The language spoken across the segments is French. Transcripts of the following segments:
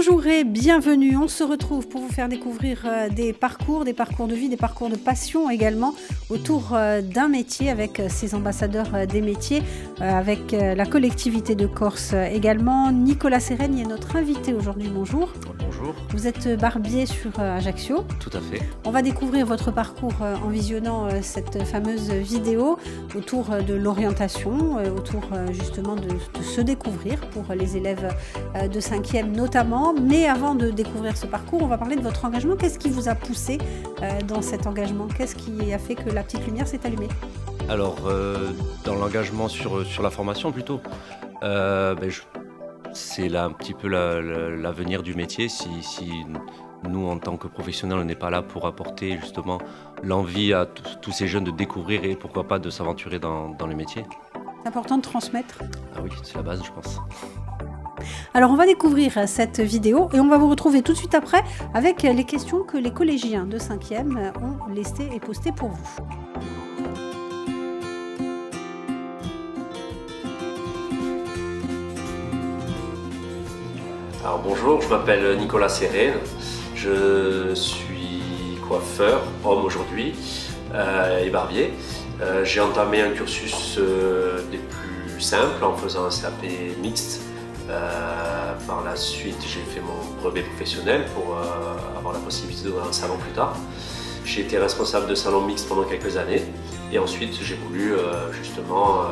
Bonjour et bienvenue, on se retrouve pour vous faire découvrir des parcours de vie, des parcours de passion également autour d'un métier avec ces ambassadeurs des métiers, avec la collectivité de Corse également. Nicolas Sérène est notre invité aujourd'hui, bonjour. Bonjour. Vous êtes barbier sur Ajaccio. Tout à fait. On va découvrir votre parcours en visionnant cette fameuse vidéo autour de l'orientation, autour justement de se découvrir pour les élèves de 5e notamment. Mais avant de découvrir ce parcours, on va parler de votre engagement. Qu'est-ce qui vous a poussé dans cet engagement? Qu'est-ce qui a fait que la petite lumière s'est allumée? Alors, dans l'engagement sur la formation plutôt, c'est un petit peu l'avenir du métier. Si nous, en tant que professionnels, on n'est pas là pour apporter justement l'envie à tous ces jeunes de découvrir et pourquoi pas de s'aventurer dans le métier. C'est important de transmettre. Ah oui, c'est la base, je pense. Alors on va découvrir cette vidéo et on va vous retrouver tout de suite après avec les questions que les collégiens de 5e ont laissées et postées pour vous. Alors bonjour, je m'appelle Nicolas Sérène, je suis coiffeur, homme aujourd'hui, et barbier. J'ai entamé un cursus des plus simples en faisant un CAP mixte. Par la suite, j'ai fait mon brevet professionnel pour avoir la possibilité d'ouvrir un salon plus tard. J'ai été responsable de salon mixte pendant quelques années et ensuite j'ai voulu justement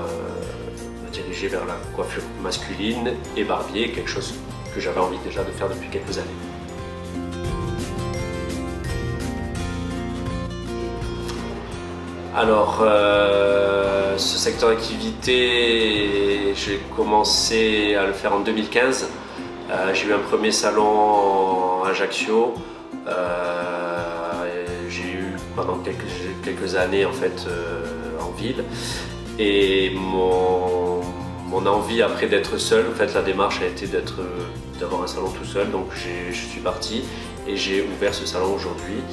me diriger vers la coiffure masculine et barbier, quelque chose que j'avais envie déjà de faire depuis quelques années. Alors, ce secteur d'activité, j'ai commencé à le faire en 2015. J'ai eu un premier salon à Ajaccio. J'ai eu pendant quelques années en fait en ville. Et mon envie après d'être seul, en fait la démarche a été d'avoir un salon tout seul. Donc je suis parti et j'ai ouvert ce salon aujourd'hui.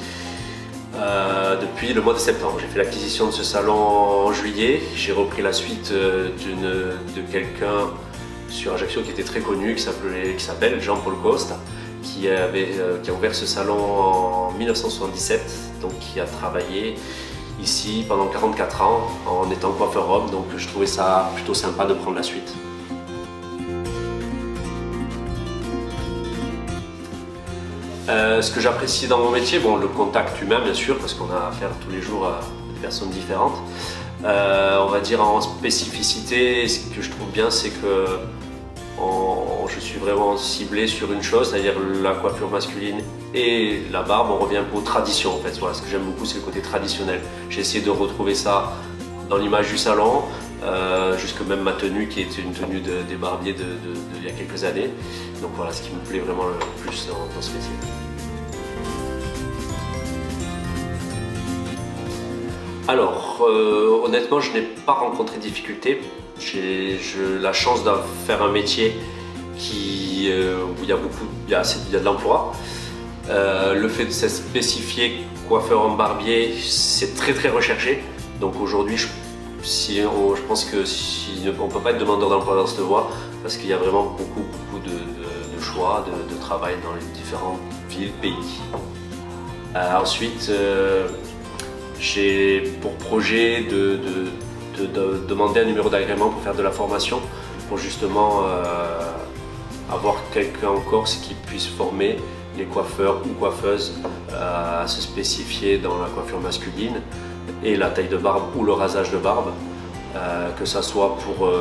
Depuis le mois de septembre. J'ai fait l'acquisition de ce salon en juillet. J'ai repris la suite de quelqu'un sur Ajaccio qui était très connu, qui s'appelle Jean-Paul Costa, qui a ouvert ce salon en 1977, donc qui a travaillé ici pendant 44 ans en étant coiffeur homme, donc je trouvais ça plutôt sympa de prendre la suite. Ce que j'apprécie dans mon métier, bon, le contact humain bien sûr, parce qu'on a affaire tous les jours à des personnes différentes. On va dire en spécificité, ce que je trouve bien, c'est que je suis vraiment ciblé sur une chose, c'est-à-dire la coiffure masculine et la barbe. On revient un peu aux traditions en fait. Voilà, ce que j'aime beaucoup, c'est le côté traditionnel. J'ai essayé de retrouver ça dans l'image du salon, jusque même ma tenue qui était une tenue des barbiers il y a quelques années. Donc voilà ce qui me plaît vraiment le plus dans ce métier. Alors honnêtement, je n'ai pas rencontré de difficultés. J'ai la chance de faire un métier où il y a de l'emploi. Le fait de se spécifier coiffeur en barbier, c'est très recherché. Donc aujourd'hui, je pense que on ne peut pas être demandeur d'emploi dans cette voie parce qu'il y a vraiment beaucoup de choix, de travail dans les différentes villes, pays. Ensuite, j'ai pour projet de demander un numéro d'agrément pour faire de la formation, pour justement avoir quelqu'un en Corse qui puisse former les coiffeurs ou coiffeuses à se spécifier dans la coiffure masculine et la taille de barbe ou le rasage de barbe, que ce soit pour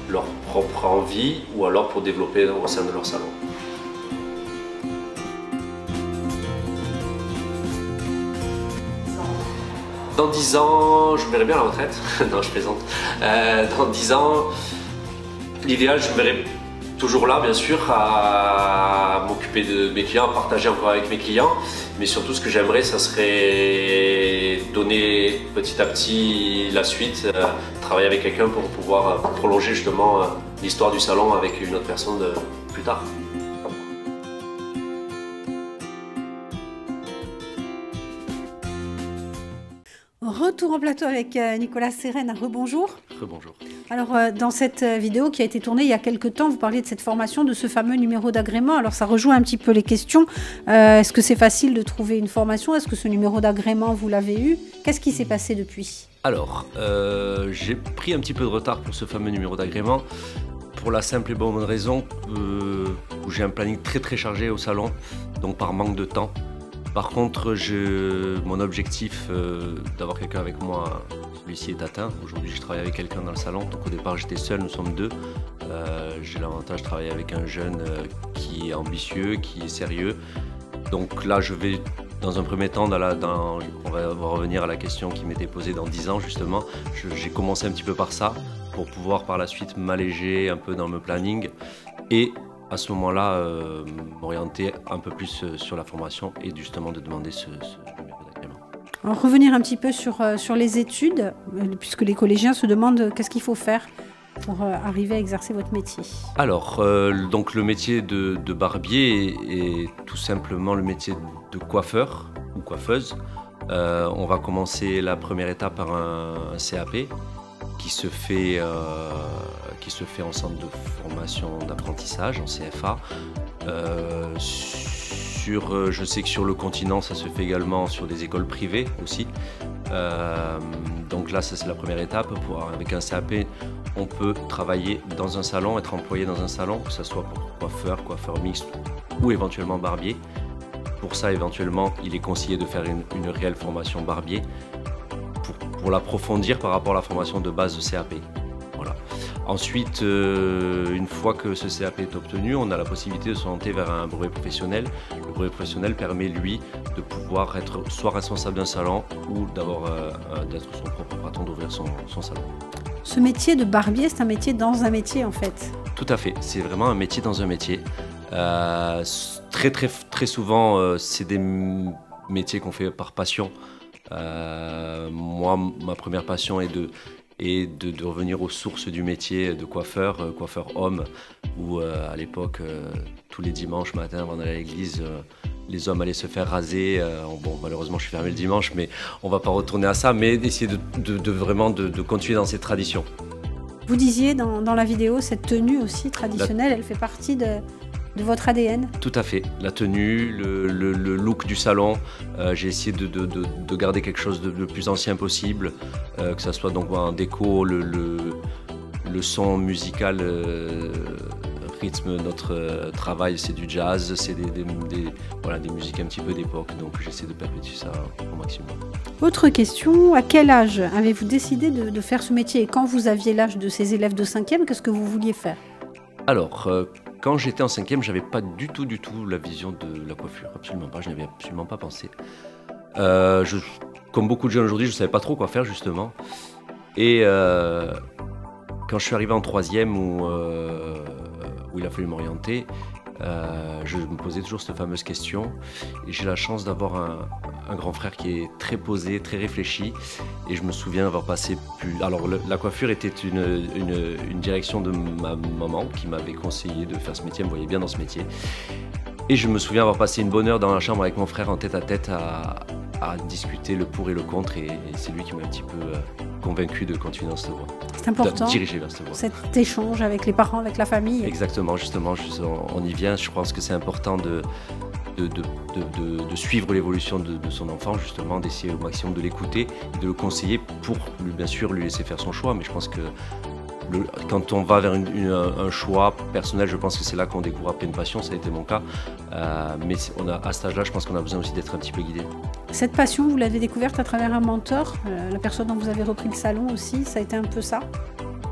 leur propre envie ou alors pour développer au sein de leur salon. Dans 10 ans, je me verrai bien à la retraite. Non, je plaisante. Dans 10 ans, l'idéal, je me verrai toujours là, bien sûr, à m'occuper de mes clients, à partager encore avec mes clients. Mais surtout, ce que j'aimerais, ça serait donner petit à petit la suite, travailler avec quelqu'un pour pouvoir prolonger justement l'histoire du salon avec une autre personne plus tard. Retour en plateau avec Nicolas Sérène. Rebonjour. Rebonjour. Alors, dans cette vidéo qui a été tournée il y a quelques temps, vous parliez de cette formation, de ce fameux numéro d'agrément. Alors, ça rejoint un petit peu les questions. Est-ce que c'est facile de trouver une formation? Est-ce que ce numéro d'agrément, vous l'avez eu? Qu'est-ce qui s'est passé depuis? Alors, j'ai pris un petit peu de retard pour ce fameux numéro d'agrément, pour la simple et bonne raison où j'ai un planning très chargé au salon, donc par manque de temps. Par contre, mon objectif d'avoir quelqu'un avec moi, celui-ci est atteint. Aujourd'hui, je travaille avec quelqu'un dans le salon. Donc au départ, j'étais seul, nous sommes deux. J'ai l'avantage de travailler avec un jeune qui est ambitieux, qui est sérieux. Donc là, je vais, dans un premier temps, on va revenir à la question qui m'était posée dans 10 ans, justement. J'ai commencé un petit peu par ça, pour pouvoir par la suite m'alléger un peu dans mon planning. Et à ce moment-là, m'orienter un peu plus sur la formation et justement de demander ce numéro d'agrément. Alors, revenir un petit peu sur les études, puisque les collégiens se demandent qu'est-ce qu'il faut faire pour arriver à exercer votre métier. Alors, donc le métier de barbier est tout simplement le métier de coiffeur ou coiffeuse. On va commencer la première étape par un CAP qui se fait en centre de formation d'apprentissage, en CFA. Je sais que sur le continent, ça se fait également sur des écoles privées aussi. Donc là, ça c'est la première étape. Avec un CAP, on peut travailler dans un salon, être employé dans un salon, que ce soit pour coiffeur mixte ou éventuellement barbier. Pour ça, éventuellement, il est conseillé de faire une réelle formation barbier pour l'approfondir par rapport à la formation de base de CAP. Voilà. Ensuite, une fois que ce CAP est obtenu, on a la possibilité de s'orienter vers un brevet professionnel. Le brevet professionnel permet, lui, de pouvoir être soit responsable d'un salon ou d'être son propre patron, d'ouvrir son salon. Ce métier de barbier, c'est un métier dans un métier, en fait. Tout à fait, c'est vraiment un métier dans un métier. Très souvent, c'est des métiers qu'on fait par passion. Moi, ma première passion est de revenir aux sources du métier de coiffeur homme, où à l'époque, tous les dimanches matin avant d'aller à l'église, les hommes allaient se faire raser. Bon, malheureusement, je suis fermé le dimanche, mais on ne va pas retourner à ça, mais d'essayer vraiment de continuer dans cette tradition. Vous disiez dans la vidéo, cette tenue aussi traditionnelle, elle fait partie de votre ADN? Tout à fait. La tenue, le look du salon, j'ai essayé de garder quelque chose de le plus ancien possible, que ce soit donc en déco, le son musical rythme notre travail, c'est du jazz, c'est des musiques un petit peu d'époque, donc j'essaie de perpétuer ça au maximum. Autre question, à quel âge avez-vous décidé de faire ce métier? Et quand vous aviez l'âge de ces élèves de 5e, qu'est-ce que vous vouliez faire? Alors, quand j'étais en 5e, je n'avais pas du tout la vision de la coiffure, absolument pas, je n'avais absolument pas pensé. Comme beaucoup de jeunes aujourd'hui, je ne savais pas trop quoi faire justement. Et quand je suis arrivé en 3e où il a fallu m'orienter, je me posais toujours cette fameuse question. Et j'ai la chance d'avoir un grand frère qui est très posé, très réfléchi. Et je me souviens d'avoir passé Alors la coiffure était une direction de ma maman qui m'avait conseillé de faire ce métier, elle me voyait bien dans ce métier. Et je me souviens avoir passé une bonne heure dans la chambre avec mon frère en tête-à-tête à discuter le pour et le contre. Et c'est lui qui m'a un petit peu convaincu de continuer dans cette voie. C'est important, de diriger vers cette voie. Cet échange avec les parents, avec la famille. Exactement, justement, on y vient. Je pense que c'est important de suivre l'évolution de son enfant, justement, d'essayer au maximum de l'écouter et de le conseiller pour, bien sûr, lui laisser faire son choix. Mais je pense que quand on va vers un choix personnel, je pense que c'est là qu'on découvre après une passion, ça a été mon cas. Mais à cet âge-là, je pense qu'on a besoin aussi d'être un petit peu guidé. Cette passion, vous l'avez découverte à travers un mentor, la personne dont vous avez repris le salon aussi, ça a été un peu ça?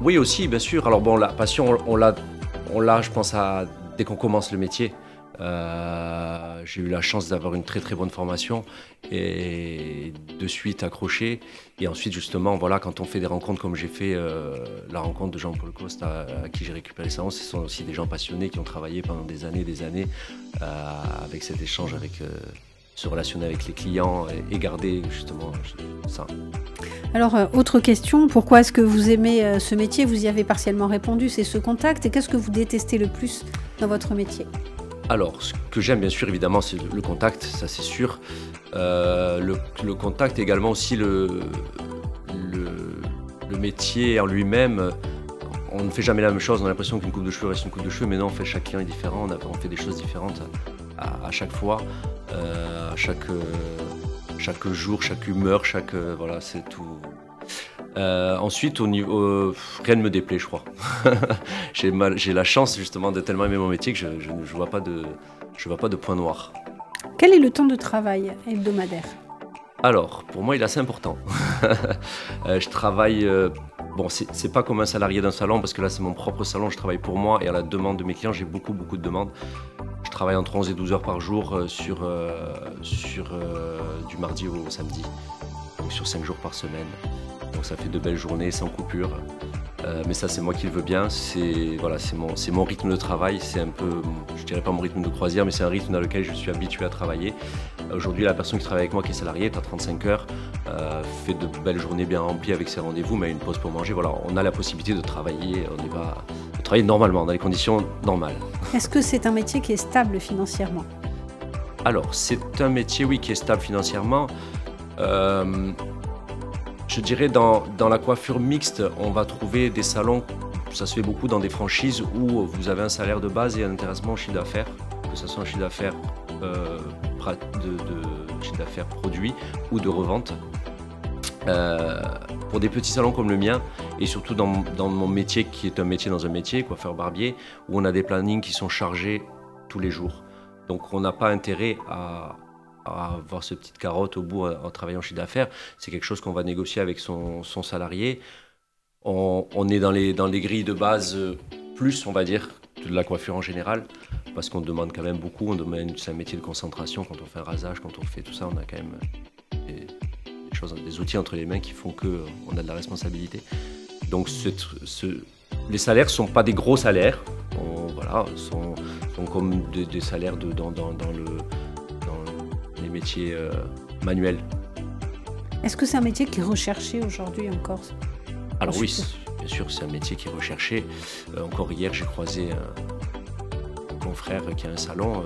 Oui, aussi, bien sûr. Alors bon, la passion, on l'a, je pense, dès qu'on commence le métier. J'ai eu la chance d'avoir une très bonne formation et de suite accroché. Et ensuite, justement, voilà, quand on fait des rencontres comme j'ai fait la rencontre de Jean-Paul Coste à qui j'ai récupéré le salon, ce sont aussi des gens passionnés qui ont travaillé pendant des années avec cet échange, avec se relationner avec les clients et garder justement ça. Alors, autre question, pourquoi est-ce que vous aimez ce métier? Vous y avez partiellement répondu, c'est ce contact. Et qu'est-ce que vous détestez le plus dans votre métier? Alors, ce que j'aime bien sûr évidemment, c'est le contact, ça c'est sûr. Le contact, également aussi métier en lui-même, on ne fait jamais la même chose. On a l'impression qu'une coupe de cheveux reste une coupe de cheveux, mais non, chaque client est différent. On fait des choses différentes à chaque fois, chaque jour, chaque humeur, voilà, c'est tout. Ensuite, au niveau, rien ne me déplaît, je crois. J'ai la chance justement de tellement aimer mon métier que je ne vois pas de point noir. Quel est le temps de travail hebdomadaire? Alors, pour moi, il est assez important. Je travaille, bon, c'est pas comme un salarié d'un salon, parce que là, c'est mon propre salon, je travaille pour moi et à la demande de mes clients, j'ai beaucoup de demandes. Je travaille entre 11 et 12 heures par jour sur du mardi au samedi, donc sur 5 jours par semaine. Donc ça fait de belles journées sans coupure. Mais ça, c'est moi qui le veux bien. Voilà, c'est mon rythme de travail. C'est un peu, je dirais pas mon rythme de croisière, mais c'est un rythme dans lequel je suis habitué à travailler. Aujourd'hui, la personne qui travaille avec moi, qui est salariée, est à 35 heures, fait de belles journées bien remplies avec ses rendez-vous, mais une pause pour manger. Voilà, on a la possibilité de travailler. De travailler normalement, dans les conditions normales. Est-ce que c'est un métier qui est stable financièrement? Alors, c'est un métier, oui, qui est stable financièrement. Je dirais dans la coiffure mixte, on va trouver des salons, ça se fait beaucoup dans des franchises où vous avez un salaire de base et un intéressement au chiffre d'affaires, que ce soit un chiffre d'affaires produit ou de revente. Pour des petits salons comme le mien, et surtout dans mon métier qui est un métier dans un métier, coiffeur barbier, où on a des plannings qui sont chargés tous les jours. Donc on n'a pas intérêt à avoir ce petite carotte au bout en travaillant chiffre d'affaires. C'est quelque chose qu'on va négocier avec son salarié. On est dans les grilles de base plus, on va dire, de la coiffure en général, parce qu'on demande quand même beaucoup. C'est un métier de concentration. Quand on fait un rasage, quand on fait tout ça, on a quand même des outils entre les mains qui font qu'on a de la responsabilité. Donc les salaires ne sont pas des gros salaires. Voilà, sont comme des salaires dans les métiers manuels. Est-ce que c'est un métier qui est recherché aujourd'hui en Corse? Alors oui, bien sûr, c'est un métier qui est recherché. Encore hier, j'ai croisé un confrère qui a un salon.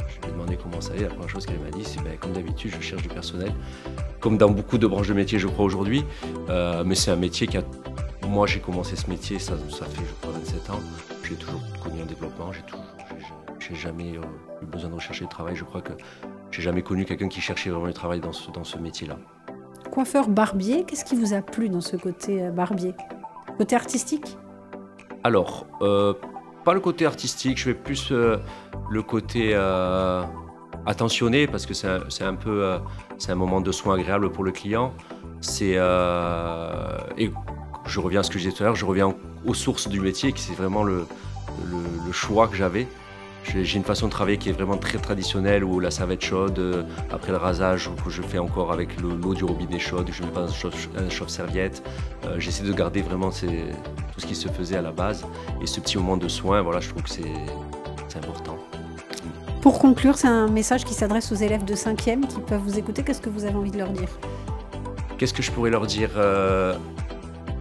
Je lui ai demandé comment ça allait. La première chose qu'elle m'a dit, c'est comme d'habitude, je cherche du personnel. Comme dans beaucoup de branches de métier, je crois, aujourd'hui. Mais c'est un métier Moi, j'ai commencé ce métier, ça fait, je crois, 27 ans. J'ai toujours connu un développement. J'ai jamais eu besoin de rechercher du travail. Je crois que j'ai jamais connu quelqu'un qui cherchait vraiment du travail dans ce métier-là. Coiffeur barbier, qu'est-ce qui vous a plu dans ce côté barbier? Côté artistique? Alors, pas le côté artistique, je vais plus le côté attentionné, parce que c'est un moment de soin agréable pour le client. Et je reviens à ce que je disais tout à l'heure, je reviens aux sources du métier, qui c'est vraiment le choix que j'avais. J'ai une façon de travailler qui est vraiment très traditionnelle, où la serviette chaude, après le rasage, que je fais encore avec l'eau du robinet chaude, je ne mets pas un chauffe-serviette. J'essaie de garder vraiment tout ce qui se faisait à la base. Et ce petit moment de soin, voilà, je trouve que c'est important. Pour conclure, c'est un message qui s'adresse aux élèves de 5e qui peuvent vous écouter. Qu'est-ce que vous avez envie de leur dire? Qu'est-ce que je pourrais leur dire?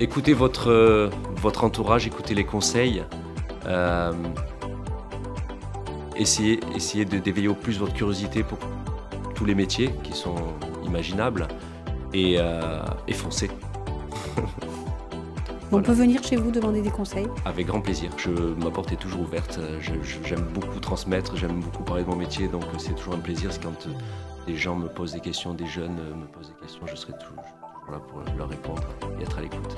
Écoutez votre entourage, écoutez les conseils. Essayez d'éveiller au plus votre curiosité pour tous les métiers qui sont imaginables et foncez. On peut venir chez vous demander des conseils? Avec grand plaisir. Ma porte est toujours ouverte. J'aime beaucoup transmettre, j'aime beaucoup parler de mon métier, donc c'est toujours un plaisir. C'est quand des gens me posent des questions, des jeunes me posent des questions, je serai toujours là pour leur répondre et être à l'écoute.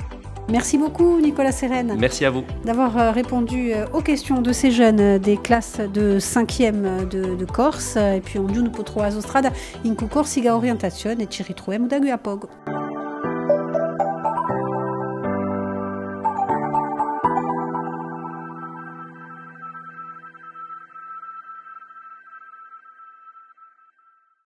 Merci beaucoup Nicolas Sérène. Merci à vous. D'avoir répondu aux questions de ces jeunes des classes de 5e de Corse. Et puis on nous potro à Zostrada, in Corsica Orientation et ci ritroviamo da qui a poco.